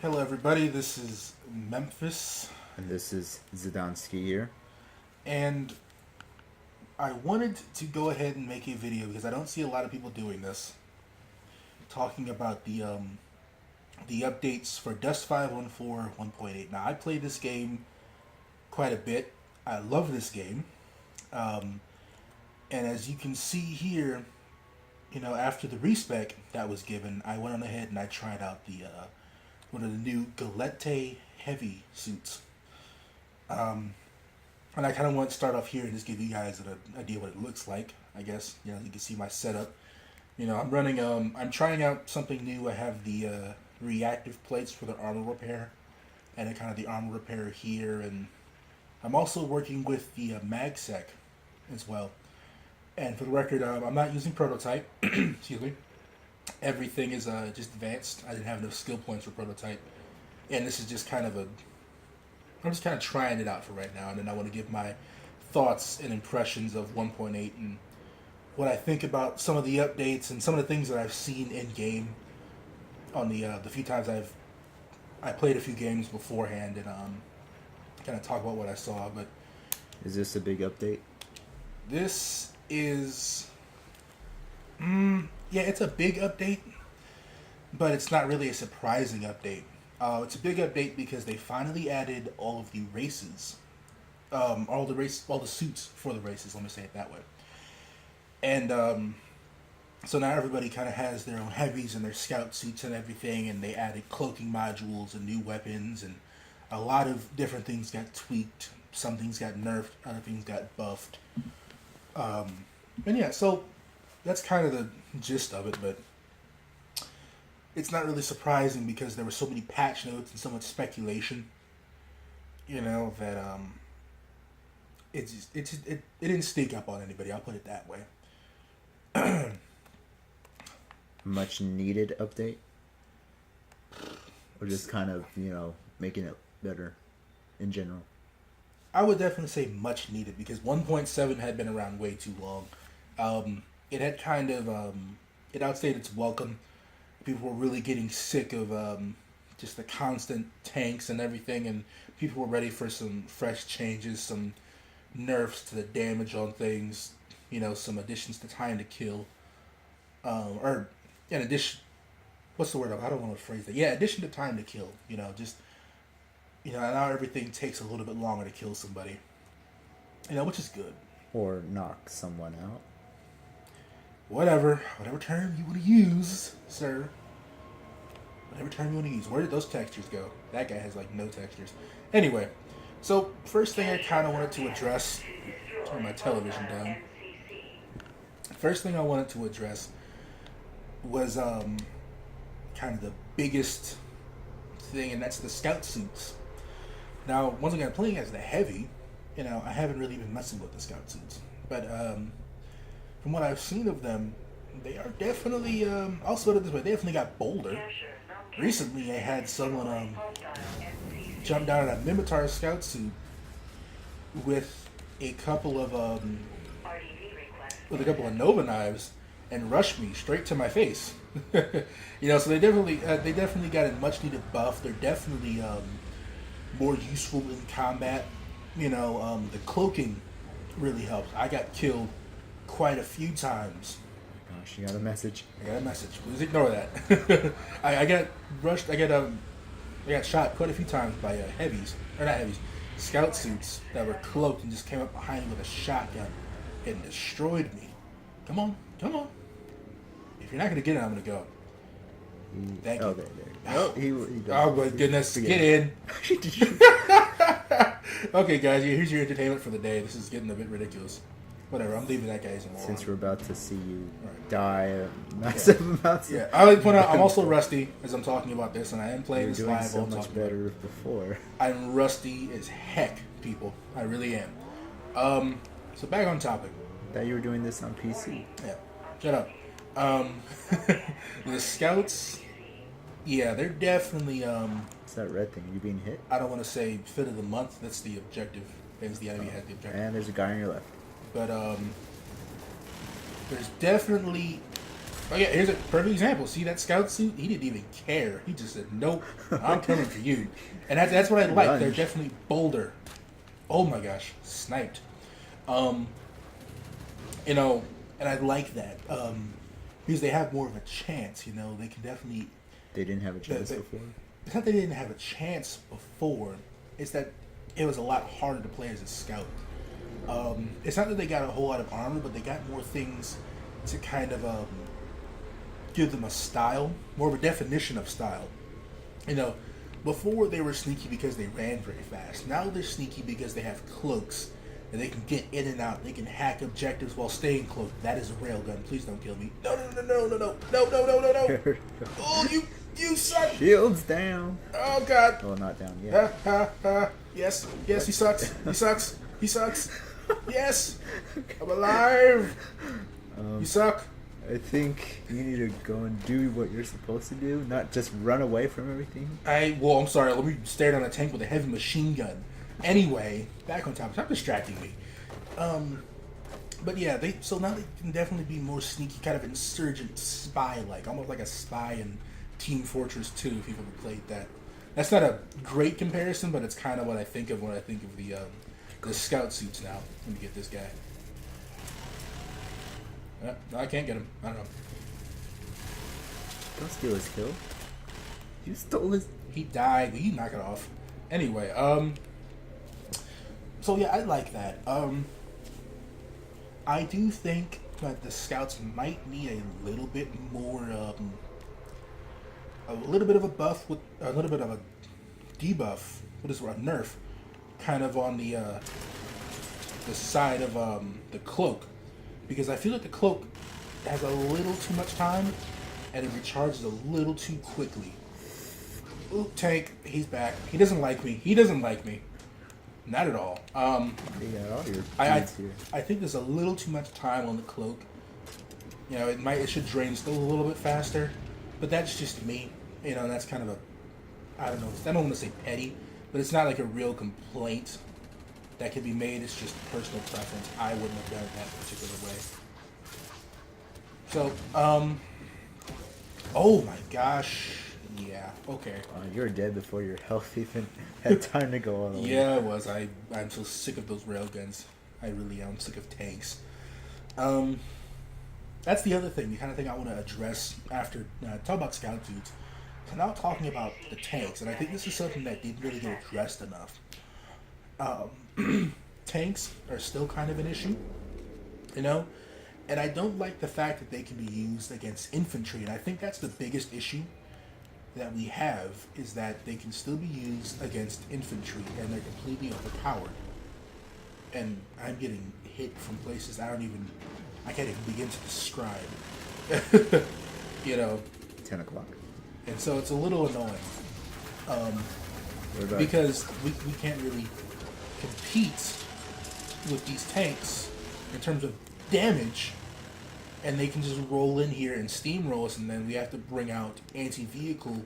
Hello everybody, this is Memphis, And this is Zidaneski here. and I wanted to go ahead and make a video because I don't see a lot of people doing this, talking about the updates for Dust 514 1.8. Now I played this game quite a bit. I love this game, and as you can see here, after the respec that was given, I went on ahead and I tried out the one of the new Galette heavy suits. And I kind of want to start off here and just give you guys an idea what it looks like. I guess you can see my setup. I'm running. I'm trying out something new. I have the reactive plates for the armor repair, and then kind of the armor repair here, and I'm also working with the MagSec as well. And for the record, I'm not using prototype. Excuse me. Everything is just advanced. I didn't have enough skill points for prototype, and this is just kind of I'm just kind of trying it out for right now, and then I want to give my thoughts and impressions of 1.8 and what I think about some of the updates and some of the things that I've seen in game on the few times I played a few games beforehand, and kind of talk about what I saw. But Is this a big update? this is, yeah, it's a big update, but it's not really a surprising update. It's a big update because they finally added all of the races, all the suits for the races. Let me say it that way. And so now everybody kind of has their own heavies and their scout suits and everything, and they added cloaking modules and new weapons, and a lot of different things got tweaked. Some things got nerfed, other things got buffed. And yeah, so that's kind of the gist of it, but it's not really surprising because there were so many patch notes and so much speculation, that it didn't sneak up on anybody. I'll put it that way. Much needed update? Or just kind of, making it better in general? I would definitely say much needed because 1.7 had been around way too long. It had kind of it outstayed its welcome. People were really getting sick of just the constant tanks and everything, and people were ready for some fresh changes, some nerfs to the damage on things, some additions to time to kill, or in addition, what's the word? I don't want to phrase that. Yeah, addition to time to kill. Now everything takes a little bit longer to kill somebody, which is good. Or knock someone out? Whatever term you want to use, sir. Whatever term you want to use. Where did those textures go? That guy has no textures. Anyway, so first thing I kind of wanted to address. Turn my television down. First thing I wanted to address was kind of the biggest thing, and that's the scout suits. Now, once again, playing as the heavy, I haven't really been messing with the scout suits, but from what I've seen of them, they are definitely, I'll split it this way, they definitely got bolder. Recently, I had someone jump down in a Mimitar scout suit with a couple of Nova knives and rushed me straight to my face. So they definitely got a much needed buff. They're definitely more useful in combat. The cloaking really helps. I got killed quite a few times. Oh my gosh, you got a message? I got a message. Please ignore that. I got rushed. I got shot quite a few times by scout suits that were cloaked and just came up behind me with a shotgun and destroyed me. Come on. If you're not gonna get it, I'm gonna go. Thank you. There. Oh, he Oh my goodness, get in. Okay, guys, here's your entertainment for the day. This is getting a bit ridiculous. Whatever, I'm leaving that guys alone. Since we're about to see you die a massive amounts. Yeah, I like to point out I'm also rusty as I'm talking about this, and I am playing this doing live. so much better before. I'm rusty as heck, people. I really am. So back on topic. That you were doing this on PC. Yeah, shut up. The scouts, yeah, they're definitely What's that red thing? Are you being hit? I don't want to say fit of the month. That's the objective. Things the enemy has the objective. And there's a guy on your left. But there's definitely Oh yeah, here's a perfect example. See that scout suit? He didn't even care. He just said, "Nope, I'm coming for you." And that's what I like. They're definitely bolder. Oh my gosh, sniped. Um, you know, and I like that because they have more of a chance. You know, they can definitely. They didn't have a chance before. It's not that they didn't have a chance before. It's that it was a lot harder to play as a scout. It's not that they got a whole lot of armor, but they got more things to kind of give them a style, more of a definition of style. You know, before they were sneaky because they ran very fast. Now they're sneaky because they have cloaks and they can get in and out. They can hack objectives while staying cloaked. That is a railgun. Please don't kill me. No, no, no, no, no, no, no, no, no, no. Oh, you suck. Shields down. Oh God. Well, not down yet. Yes, yes, he sucks. He sucks. He sucks. Yes, I'm alive. You suck. I think you need to go and do what you're supposed to do, not just run away from everything. I'm sorry. Let me stare down a tank with a heavy machine gun. Anyway, back on topic. Stop distracting me. But yeah, so now they can definitely be more sneaky, kind of insurgent spy-like, almost like a spy in Team Fortress 2. If you've ever played that, that's not a great comparison, but it's kind of what I think of when I think of the scout suits. Now, let me get this guy. No, I can't get him. I don't know. Don't steal his kill. You stole his. He died. He knock it off. Anyway, so yeah, I like that. I do think that the scouts might need a little bit more, a little bit of a buff with a little bit of a debuff. What is it? A nerf, kind of on the side of the cloak. Because I feel like the cloak has a little too much time and it recharges a little too quickly. Ooh, tank, he's back. He doesn't like me. He doesn't like me. Not at all. All your I here. I think there's a little too much time on the cloak. You know, it should drain still a little bit faster. But that's just me. You know, that's kind of I don't know, I don't want to say petty, but it's not like a real complaint that can be made. It's just personal preference. I wouldn't have done it that particular way. So, oh my gosh. Yeah, okay. You were dead before your health even had time to go on. Yeah, I was. I'm so sick of those railguns. I really am sick of tanks. That's the other thing, the kind of thing I want to address after talk about scout dudes. So now talking about the tanks, and I think this is something that didn't really get addressed enough. Tanks are still kind of an issue, you know, and I don't like the fact that they can be used against infantry, and I think that's the biggest issue that we have, is that they can still be used against infantry and they're completely overpowered. And I'm getting hit from places I can't even begin to describe. You know, 10 o'clock. And so it's a little annoying. Because we can't really compete with these tanks in terms of damage, and they can just roll in here and steamroll us, and then we have to bring out anti-vehicle,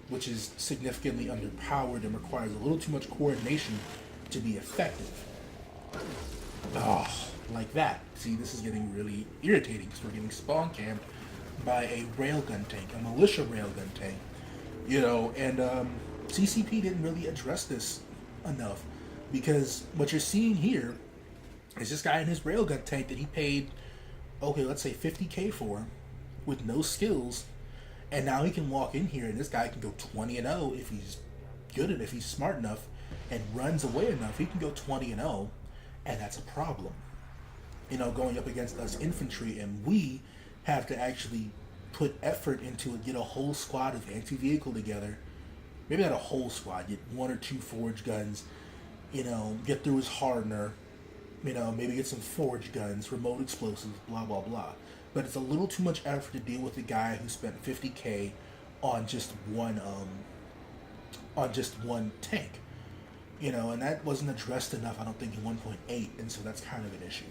which is significantly underpowered and requires a little too much coordination to be effective. Oh, like that. See, this is getting really irritating because we're getting spawn camped by a railgun tank, a militia railgun tank. You know, and CCP didn't really address this enough, because what you're seeing here is this guy in his railgun tank that he paid, okay, let's say $50K for, with no skills, and now he can walk in here and this guy can go 20-0 if he's good at it, if he's smart enough and runs away enough. He can go 20-0, and that's a problem. You know, going up against us infantry, and we have to actually put effort into it, get a whole squad of anti-vehicle together. Maybe not a whole squad, get 1 or 2 forge guns, you know, get through his hardener, you know, maybe get some forge guns, remote explosives, blah, blah, blah. But it's a little too much effort to deal with a guy who spent $50K on just one tank. You know, and that wasn't addressed enough, I don't think, in 1.8, and so that's kind of an issue.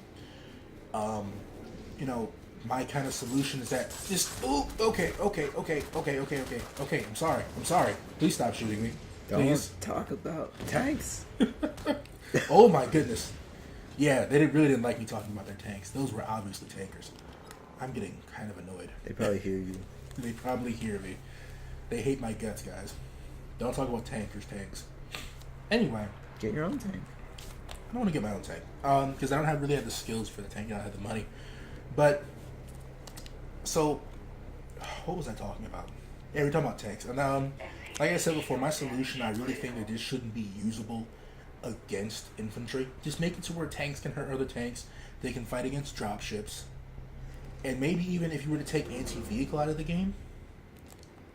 You know, my kind of solution is that just, okay, I'm sorry. Please stop shooting me. Please. Don't talk about tanks. Oh my goodness. Yeah, they really didn't like me talking about their tanks. Those were obviously tankers. I'm getting kind of annoyed. They probably hear you. They probably hear me. They hate my guts, guys. Don't talk about tankers, tanks. Anyway, Get your own tank. I don't want to get my own tank because I don't really have the skills for the tank. I don't have the money. But so, what was I talking about? Yeah, we're talking about tanks. And like I said before, my solution, I really think that this shouldn't be usable against infantry. Just make it to where tanks can hurt other tanks. They can fight against dropships. And maybe even if you were to take anti-vehicle out of the game,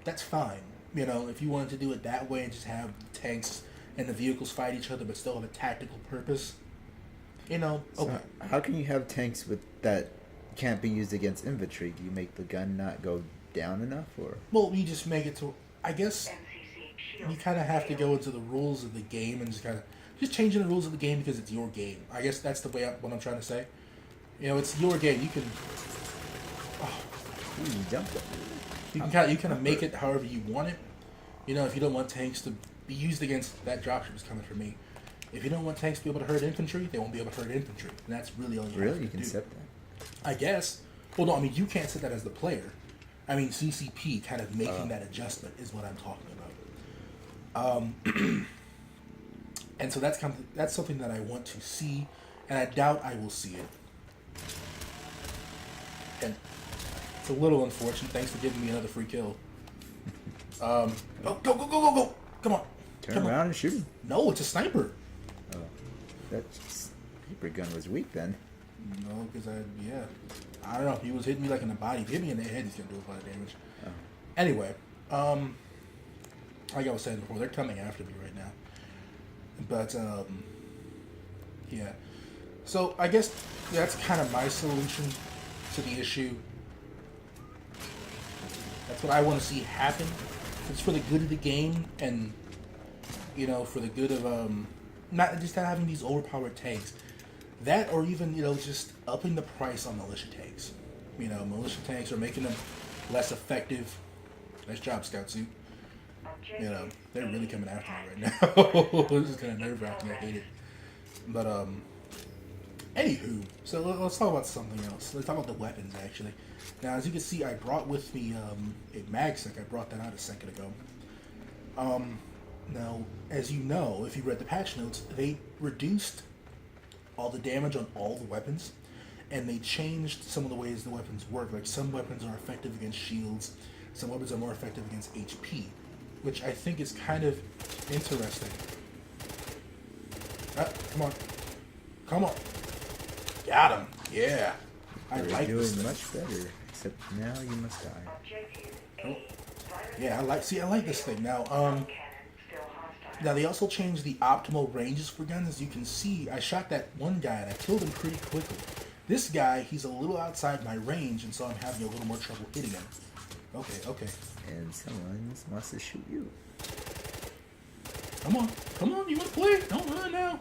that's fine. You know, if you wanted to do it that way and just have tanks and the vehicles fight each other but still have a tactical purpose, you know, okay. So how can you have tanks with that can't be used against infantry? Do you make the gun not go down enough, or? Well, you just make it to, I guess, you kind of have to go into the rules of the game and just changing the rules of the game because it's your game. I guess that's the way what I'm trying to say. You know, it's your game. You can. Oh, Ooh, you jumped it. you can kind of make it however you want it. You know, if you don't want tanks to be used against that dropship is coming for me. If you don't want tanks to be able to hurt infantry, they won't be able to hurt infantry, and that's really all you have to do. Really, you can set that. I guess. Well, no, I mean you can't set that as the player. I mean CCP kind of making that adjustment is what I'm talking about. And so that's something that I want to see, and I doubt I will see it. And it's a little unfortunate. Thanks for giving me another free kill. Go! Come on. Turn around and shoot him. No, it's a sniper. Oh, that sniper gun was weak then. No, because I don't know. He was hitting me like in the body. If he hit me in the head, he's gonna do a lot of damage. Oh. Anyway, like I was saying before, they're coming after me right now. But yeah. So I guess that's kind of my solution to the issue. That's what I want to see happen. It's for the good of the game, and you know, for the good of not just having these overpowered tanks. That, or even, you know, just upping the price on militia tanks. You know, militia tanks are making them less effective. Nice job, Scout Suit. You know, they're really coming after me right now. This is kind of nerve-wracking. I hate it. But, anywho, so let's talk about something else. Let's talk about the weapons, actually. Now, as you can see, I brought with me a magsec. I brought that out a second ago. Now, as you know, if you read the patch notes, they reduced all the damage on all the weapons, and they changed some of the ways the weapons work. Like, some weapons are effective against shields, some weapons are more effective against HP, which I think is kind of interesting. Come on. Come on. Got him. Yeah. I You're like this doing thing. much better, except now you must die. Oh. Yeah, I like this thing. Now they also changed the optimal ranges for guns. As you can see, I shot that one guy and I killed him pretty quickly. This guy, he's a little outside my range, and so I'm having a little more trouble hitting him. Okay. And someone wants to shoot you. Come on, you want to play? Don't run now.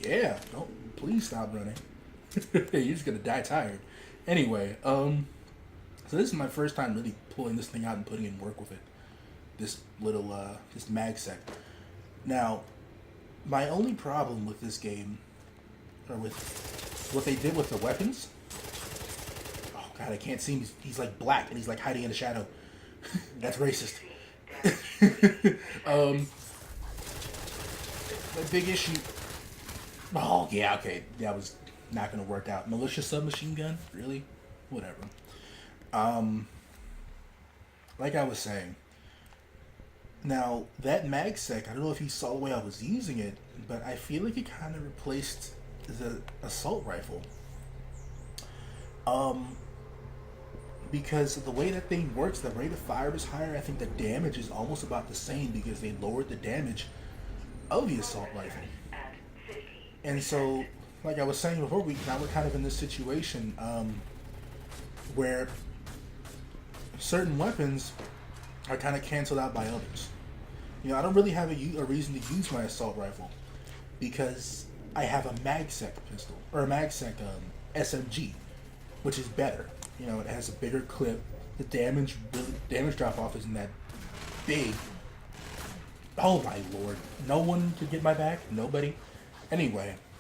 Yeah, don't, please stop running. You're just gonna die tired. Anyway, so this is my first time really pulling this thing out and putting in work with it. This little, this magsec. Now, my only problem with this game, or with what they did with the weapons, oh god, I can't see him, he's like black, and he's like hiding in the shadow. That's racist. The big issue, oh yeah, okay, that was not gonna work out. Militia submachine gun? Really? Whatever. Like I was saying, now, that magsec, I don't know if you saw the way I was using it, but I feel like it kind of replaced the assault rifle. Because the way that thing works, the rate of fire is higher. I think the damage is almost about the same because they lowered the damage of the assault rifle. And so, like I was saying before, now we're kind of in this situation where certain weapons are kind of canceled out by others. You know, I don't really have a reason to use my assault rifle because I have a magsec pistol, or a magsec SMG, which is better. You know, it has a bigger clip. The damage drop off isn't that big. Oh my lord! No one could get my back. Nobody. Anyway,